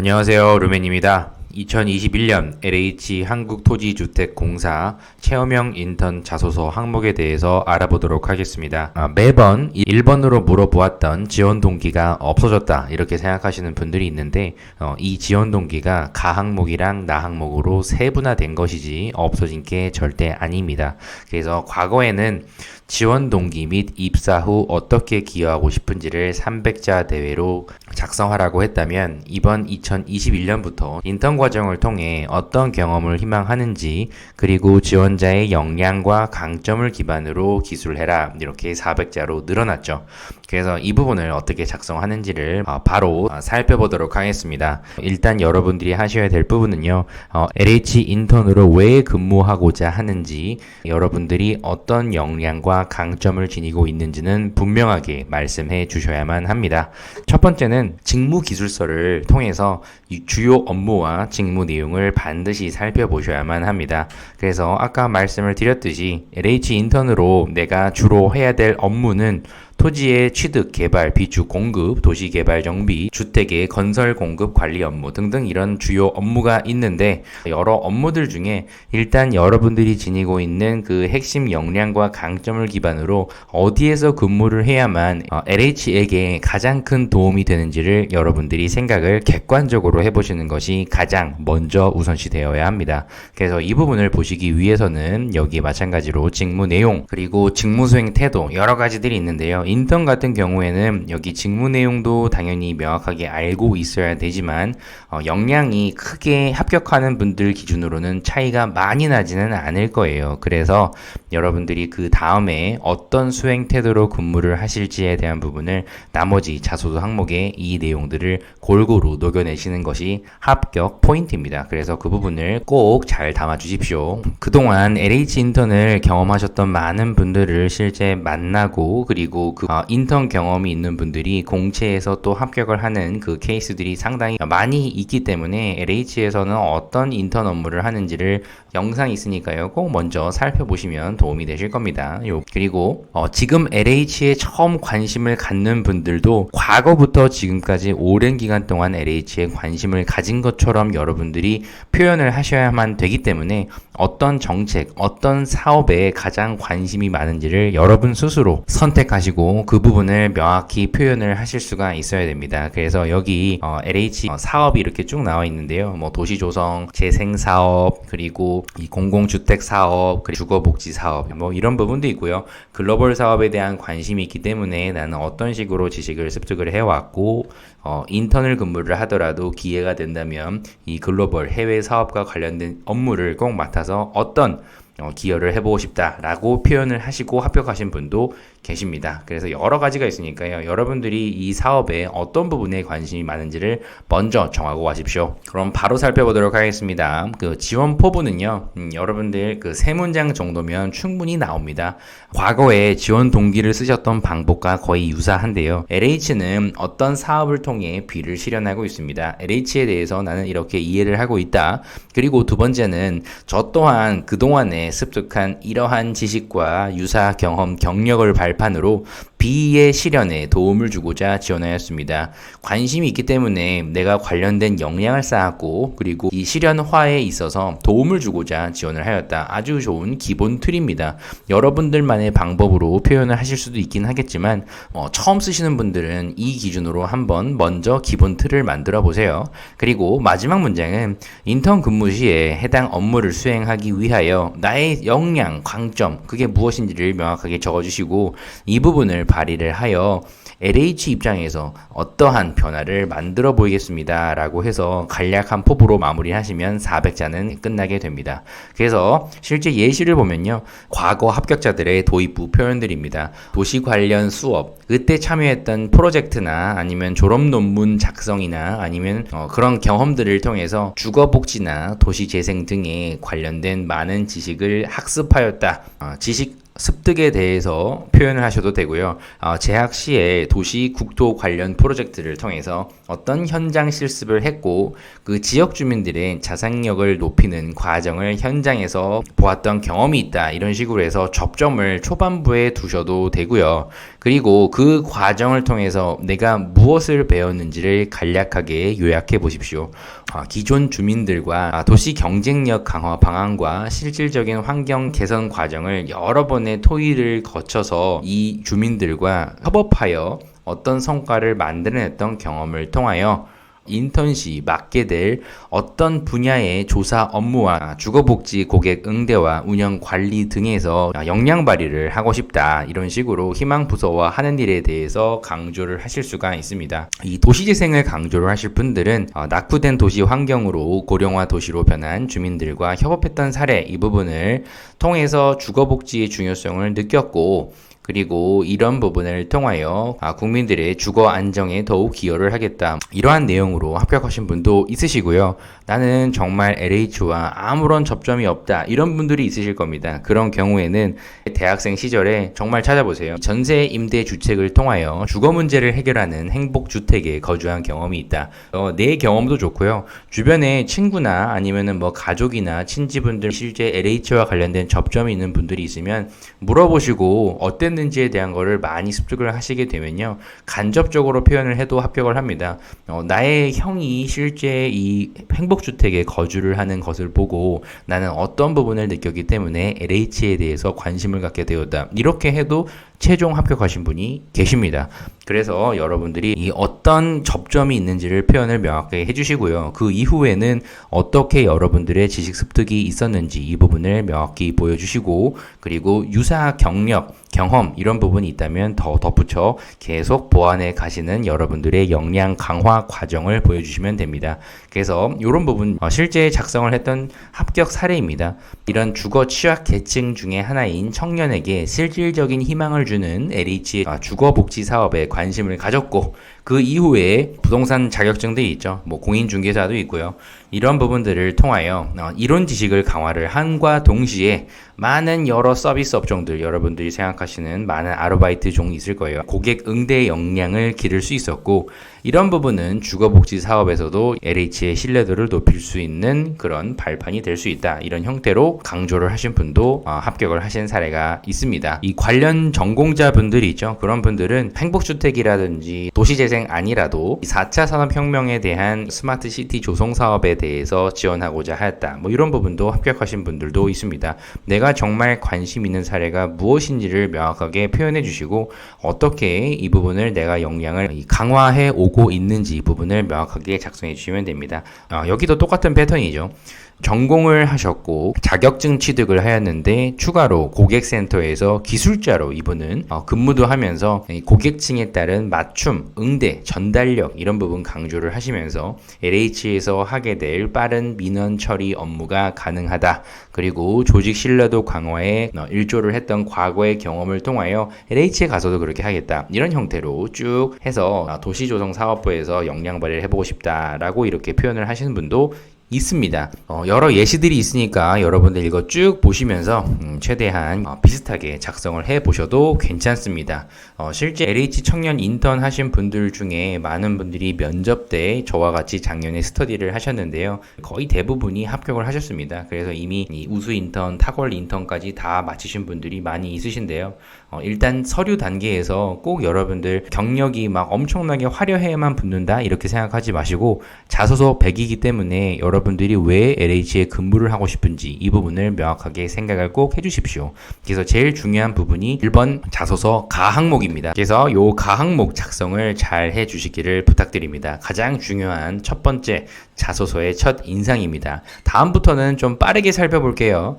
안녕하세요. 루멘입니다. 2021년 LH 한국토지주택공사 체험형 인턴 자소서 항목에 대해서 알아보도록 하겠습니다. 매번 1번으로 물어보았던 지원 동기가 없어졌다 이렇게 생각하시는 분들이 있는데 이 지원 동기가 가 항목이랑 나 항목으로 세분화된 것이지 없어진 게 절대 아닙니다. 그래서 과거에는 지원 동기 및 입사 후 어떻게 기여하고 싶은지를 300자 대회로 작성하라고 했다면 이번 2021년부터 인턴 과정을 통해 어떤 경험을 희망하는지 그리고 지원자의 역량과 강점을 기반으로 기술해라 이렇게 400자로 늘어났죠. 그래서 이 부분을 어떻게 작성하는지를 바로 살펴보도록 하겠습니다. 일단 여러분들이 하셔야 될 부분은요. LH 인턴으로 왜 근무하고자 하는지 여러분들이 어떤 역량과 강점을 지니고 있는지는 분명하게 말씀해 주셔야만 합니다. 첫 번째는 직무기술서를 통해서 주요 업무와 직무 내용을 반드시 살펴보셔야만 합니다. 그래서 아까 말씀을 드렸듯이 LH 인턴으로 내가 주로 해야 될 업무는 토지의 취득, 개발, 비축, 공급, 도시개발 정비, 주택의 건설, 공급, 관리 업무 등등 이런 주요 업무가 있는데 여러 업무들 중에 일단 여러분들이 지니고 있는 그 핵심 역량과 강점을 기반으로 어디에서 근무를 해야만 LH에게 가장 큰 도움이 되는지를 여러분들이 생각을 객관적으로 해보시는 것이 가장 먼저 우선시 되어야 합니다. 그래서 이 부분을 보시기 위해서는 여기에 마찬가지로 직무 내용 그리고 직무 수행 태도 여러 가지들이 있는데요. 인턴 같은 경우에는 여기 직무 내용도 당연히 명확하게 알고 있어야 되지만 역량이 크게 합격하는 분들 기준으로는 차이가 많이 나지는 않을 거예요. 그래서 여러분들이 그 다음에 어떤 수행 태도로 근무를 하실지에 대한 부분을 나머지 자소서 항목에 이 내용들을 골고루 녹여내시는 것이 합격 포인트입니다. 그래서 그 부분을 꼭 잘 담아 주십시오. 그동안 LH 인턴을 경험하셨던 많은 분들을 실제 만나고 그리고 그 인턴 경험이 있는 분들이 공채에서 또 합격을 하는 그 케이스들이 상당히 많이 있기 때문에 LH에서는 어떤 인턴 업무를 하는지를 영상이 있으니까요. 꼭 먼저 살펴보시면 도움이 되실 겁니다. 그리고 지금 LH에 처음 관심을 갖는 분들도 과거부터 지금까지 오랜 기간 동안 LH에 관심을 가진 것처럼 여러분들이 표현을 하셔야만 되기 때문에 어떤 정책, 어떤 사업에 가장 관심이 많은지를 여러분 스스로 선택하시고 그 부분을 명확히 표현을 하실 수가 있어야 됩니다. 그래서 여기 LH 사업이 이렇게 쭉 나와 있는데요. 뭐 도시조성, 재생사업, 그리고 이 공공주택 사업, 그리고 주거복지 사업, 뭐 이런 부분도 있고요. 글로벌 사업에 대한 관심이 있기 때문에 나는 어떤 식으로 지식을 습득을 해왔고 인턴을 근무를 하더라도 기회가 된다면 이 글로벌 해외 사업과 관련된 업무를 꼭 맡아서 어떤 기여를 해보고 싶다라고 표현을 하시고 합격하신 분도 계십니다. 그래서 여러 가지가 있으니까요. 여러분들이 이 사업에 어떤 부분에 관심이 많은지를 먼저 정하고 가십시오. 그럼 바로 살펴보도록 하겠습니다. 그 지원 포부는요. 여러분들 그 세 문장 정도면 충분히 나옵니다. 과거에 지원 동기를 쓰셨던 방법과 거의 유사한데요. LH는 어떤 사업을 통해 B를 실현하고 있습니다. LH에 대해서 나는 이렇게 이해를 하고 있다. 그리고 두 번째는 저 또한 그동안에 습득한 이러한 지식과 유사 경험, 경력을 발판으로 B의 실현에 도움을 주고자 지원하였습니다. 관심이 있기 때문에 내가 관련된 역량을 쌓았고 그리고 이 실현화에 있어서 도움을 주고자 지원을 하였다. 아주 좋은 기본 틀입니다. 여러분들만의 방법으로 표현을 하실 수도 있긴 하겠지만 처음 쓰시는 분들은 이 기준으로 한번 먼저 기본 틀을 만들어 보세요. 그리고 마지막 문장은 인턴 근무 시에 해당 업무를 수행하기 위하여 나의 역량, 강점 그게 무엇인지를 명확하게 적어주시고 이 부분을 발휘를 하여 LH 입장에서 어떠한 변화를 만들어 보이겠습니다 라고 해서 간략한 포부로 마무리하시면 400자는 끝나게 됩니다. 그래서 실제 예시를 보면요. 과거 합격자들의 도입부 표현들입니다. 도시 관련 수업, 그때 참여했던 프로젝트나 아니면 졸업 논문 작성이나 아니면 그런 경험들을 통해서 주거복지나 도시재생 등에 관련된 많은 지식을 학습하였다. 지식 습득에 대해서 표현을 하셔도 되고요. 재학 시에 도시 국토 관련 프로젝트를 통해서 어떤 현장 실습을 했고 그 지역 주민들의 자생력을 높이는 과정을 현장에서 보았던 경험이 있다. 이런 식으로 해서 접점을 초반부에 두셔도 되고요. 그리고 그 과정을 통해서 내가 무엇을 배웠는지를 간략하게 요약해 보십시오. 기존 주민들과 도시 경쟁력 강화 방안과 실질적인 환경 개선 과정을 여러 번의 토의를 거쳐서 이 주민들과 협업하여 어떤 성과를 만들어냈던 경험을 통하여 인턴 시 맡게 될 어떤 분야의 조사 업무와 주거복지 고객 응대와 운영 관리 등에서 역량 발휘를 하고 싶다. 이런 식으로 희망 부서와 하는 일에 대해서 강조를 하실 수가 있습니다. 이 도시재생을 강조를 하실 분들은 낙후된 도시 환경으로 고령화 도시로 변한 주민들과 협업했던 사례 이 부분을 통해서 주거복지의 중요성을 느꼈고 그리고 이런 부분을 통하여 국민들의 주거 안정에 더욱 기여를 하겠다. 이러한 내용으로 합격하신 분도 있으시고요. 나는 정말 LH와 아무런 접점이 없다. 이런 분들이 있으실 겁니다. 그런 경우에는 대학생 시절에 정말 찾아보세요. 전세 임대 주택을 통하여 주거 문제를 해결하는 행복주택에 거주한 경험이 있다. 내 경험도 좋고요. 주변에 친구나 아니면은 뭐 가족이나 친지분들 실제 LH와 관련된 접점이 있는 분들이 있으면 물어보시고 어땠는지에 대한 거를 많이 습득을 하시게 되면요. 간접적으로 표현을 해도 합격을 합니다. 나의 형이 실제 이 행복주택에 거주를 하는 것을 보고 나는 어떤 부분을 느꼈기 때문에 LH에 대해서 관심을 갖게 되었다. 이렇게 해도 최종 합격하신 분이 계십니다. 그래서 여러분들이 이 어떤 접점이 있는지를 표현을 명확하게 해주시고요. 그 이후에는 어떻게 여러분들의 지식 습득이 있었는지 이 부분을 명확히 보여주시고 그리고 유사 경력, 경험 이런 부분이 있다면 더 덧붙여 계속 보완해 가시는 여러분들의 역량 강화 과정을 보여주시면 됩니다. 그래서 이런 부분 실제 작성을 했던 합격 사례입니다. 이런 주거 취약 계층 중에 하나인 청년에게 실질적인 희망을 주는 LH의 주거복지 사업에 관심을 가졌고 그 이후에 부동산 자격증들이 있죠. 뭐 공인중개사도 있고요. 이런 부분들을 통하여 이론 지식을 강화를 함과 동시에 많은 여러 서비스 업종들 여러분들이 생각하시는 많은 아르바이트 종이 있을 거예요. 고객 응대 역량을 기를 수 있었고 이런 부분은 주거복지 사업에서도 LH의 신뢰도를 높일 수 있는 그런 발판이 될 수 있다. 이런 형태로 강조를 하신 분도 합격을 하신 사례가 있습니다. 이 관련 전공자분들이 있죠. 그런 분들은 행복주택이라든지 도시재생 아니라도 4차 산업혁명에 대한 스마트시티 조성 사업에 대해서 지원하고자 하였다. 뭐 이런 부분도 합격하신 분들도 있습니다. 내가 정말 관심 있는 사례가 무엇인지를 명확하게 표현해 주시고 어떻게 이 부분을 내가 역량을 강화해 오고 있는지 이 부분을 명확하게 작성해 주시면 됩니다. 여기도 똑같은 패턴이죠. 전공을 하셨고 자격증 취득을 하였는데 추가로 고객센터에서 기술자로 이분은 근무도 하면서 고객층에 따른 맞춤, 응대, 전달력 이런 부분 강조를 하시면서 LH에서 하게 될 빠른 민원 처리 업무가 가능하다. 그리고 조직 신뢰도 강화에 일조를 했던 과거의 경험을 통하여 LH에 가서도 그렇게 하겠다. 이런 형태로 쭉 해서 도시조성사업부에서 역량 발휘를 해보고 싶다라고 이렇게 표현을 하시는 분도 있습니다. 여러 예시들이 있으니까 여러분들 이거 쭉 보시면서 최대한 비슷하게 작성을 해 보셔도 괜찮습니다. 실제 LH 청년 인턴 하신 분들 중에 많은 분들이 면접 때 저와 같이 작년에 스터디를 하셨는데요. 거의 대부분이 합격을 하셨습니다. 그래서 이미 우수 인턴, 탁월 인턴까지 다 마치신 분들이 많이 있으신데요. 일단 서류 단계에서 꼭 여러분들 경력이 막 엄청나게 화려해야만 붙는다 이렇게 생각하지 마시고 자소서 100이기 때문에 여러분들이 왜 LH에 근무를 하고 싶은지 이 부분을 명확하게 생각을 꼭 해주십시오. 그래서 제일 중요한 부분이 1번 자소서 가 항목입니다. 그래서 요 가 항목 작성을 잘 해주시기를 부탁드립니다. 가장 중요한 첫 번째 자소서의 첫 인상입니다. 다음부터는 좀 빠르게 살펴볼게요.